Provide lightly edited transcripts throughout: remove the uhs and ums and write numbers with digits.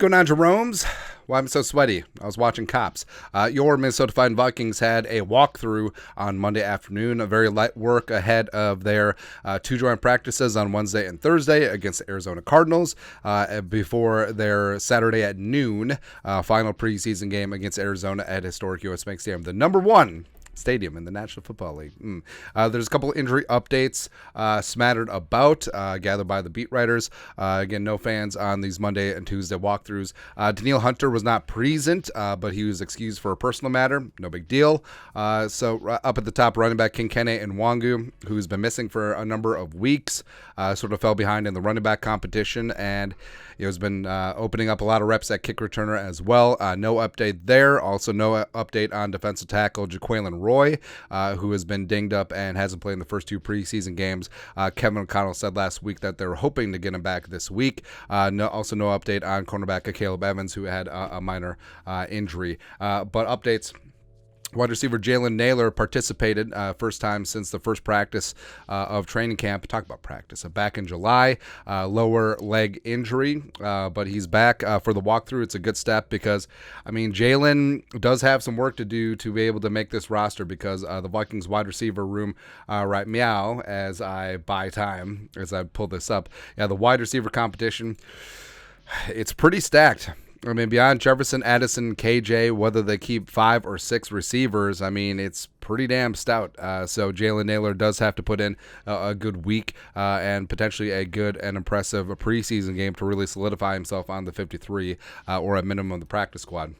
going on, Jerome's? Why I'm so sweaty? I was watching Cops. Your Minnesota Vikings had a walkthrough on Monday afternoon, a very light work ahead of their two joint practices on Wednesday and Thursday against the Arizona Cardinals before their Saturday at noon final preseason game against Arizona at historic U.S. Bank Stadium, the number one stadium in the National Football League. There's a couple injury updates smattered about, gathered by the beat writers. Again, no fans on these Monday and Tuesday walkthroughs. Danielle Hunter was not present, but he was excused for a personal matter. No big deal. So up at the top, running back Kinkene Nwangu, who's been missing for a number of weeks, sort of fell behind in the running back competition, and has been opening up a lot of reps at kick returner as well. No update there. Also, no update on defensive tackle Jaquelin Roy, who has been dinged up and hasn't played in the first two preseason games. Kevin O'Connell said last week that they were hoping to get him back this week. Also, no update on cornerback Caleb Evans, who had a minor injury. But updates. Wide receiver Jalen Naylor participated first time since the first practice of training camp. Talk about practice. Back in July, lower leg injury, but he's back for the walkthrough. It's a good step because, Jalen does have some work to do to be able to make this roster because the Vikings wide receiver room, right meow, as I buy time, as I pull this up. Yeah, the wide receiver competition, it's pretty stacked. Beyond Jefferson, Addison, KJ, whether they keep 5 or 6 receivers, it's pretty damn stout. So Jalen Naylor does have to put in a good week and potentially a good and impressive preseason game to really solidify himself on the 53 or at minimum the practice squad.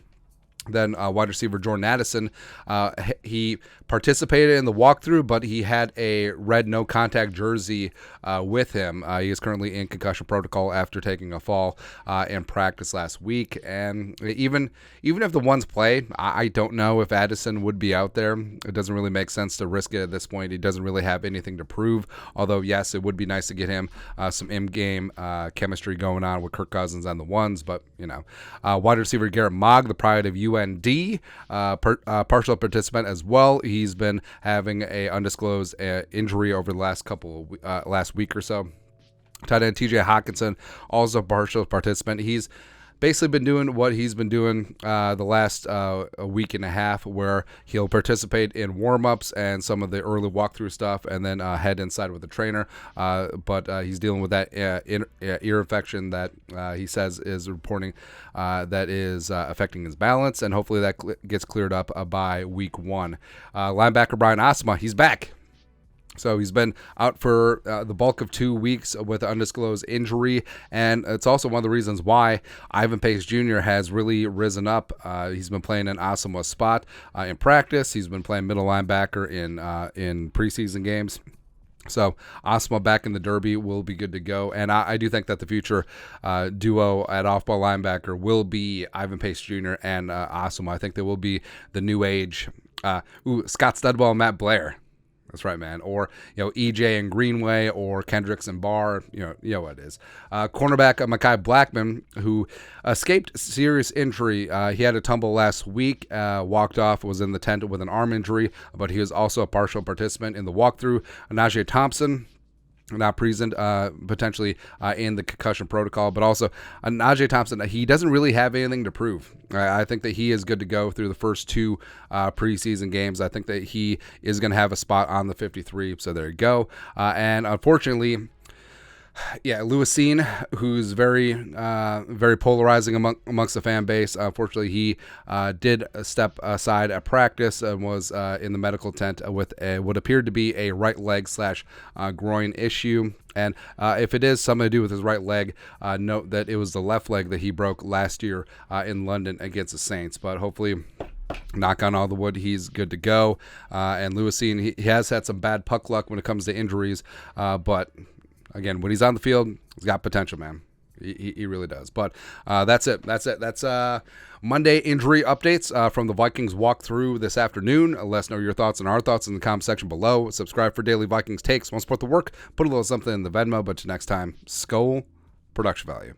Then wide receiver Jordan Addison, he participated in the walkthrough, but he had a red no-contact jersey with him. He is currently in concussion protocol after taking a fall in practice last week. And even if the ones play, I don't know if Addison would be out there. It doesn't really make sense to risk it at this point. He doesn't really have anything to prove, although, yes, it would be nice to get him some in-game chemistry going on with Kirk Cousins on the ones. But, wide receiver Garrett Mogg, the pride of UND, partial participant as well. He's been having a undisclosed injury over the last week or so. Tight end TJ Hawkinson, also partial participant. He's basically been doing what he's been doing the last a week and a half, where he'll participate in warm-ups and some of the early walkthrough stuff and then head inside with the trainer. But he's dealing with that ear infection that he says is reporting that is affecting his balance, and hopefully that gets cleared up by week 1. Linebacker Brian Osma, he's back. So he's been out for the bulk of 2 weeks with an undisclosed injury, and it's also one of the reasons why Ivan Pace Jr. has really risen up. He's been playing an Asamoah spot in practice. He's been playing middle linebacker in preseason games. So Osma back in the Derby will be good to go, and I do think that the future duo at off-ball linebacker will be Ivan Pace Jr. and Osma. I think they will be the new age Scott Studwell and Matt Blair. That's right, man. Or, EJ and Greenway, or Kendricks and Barr. You know what it is. Cornerback Mekhi Blackman, who escaped serious injury. He had a tumble last week, walked off, was in the tent with an arm injury, but he was also a partial participant in the walkthrough. Najee Thompson, not present, potentially in the concussion protocol, but also Najee Thompson, he doesn't really have anything to prove. I think that he is good to go through the first 2 preseason games. I think that he is going to have a spot on the 53, so there you go. And unfortunately, Lewisine, who's very polarizing amongst the fan base. Unfortunately, he did step aside at practice and was in the medical tent with what appeared to be a right leg / groin issue. And if it is something to do with his right leg, note that it was the left leg that he broke last year in London against the Saints. But hopefully, knock on all the wood, he's good to go. And Lewisine, he has had some bad puck luck when it comes to injuries, but again, when he's on the field, he's got potential, man. He really does. But that's it. That's Monday injury updates from the Vikings walkthrough this afternoon. Let us know your thoughts and our thoughts in the comment section below. Subscribe for daily Vikings takes. Want to support the work? Put a little something in the Venmo. But till next time, Skol, production value.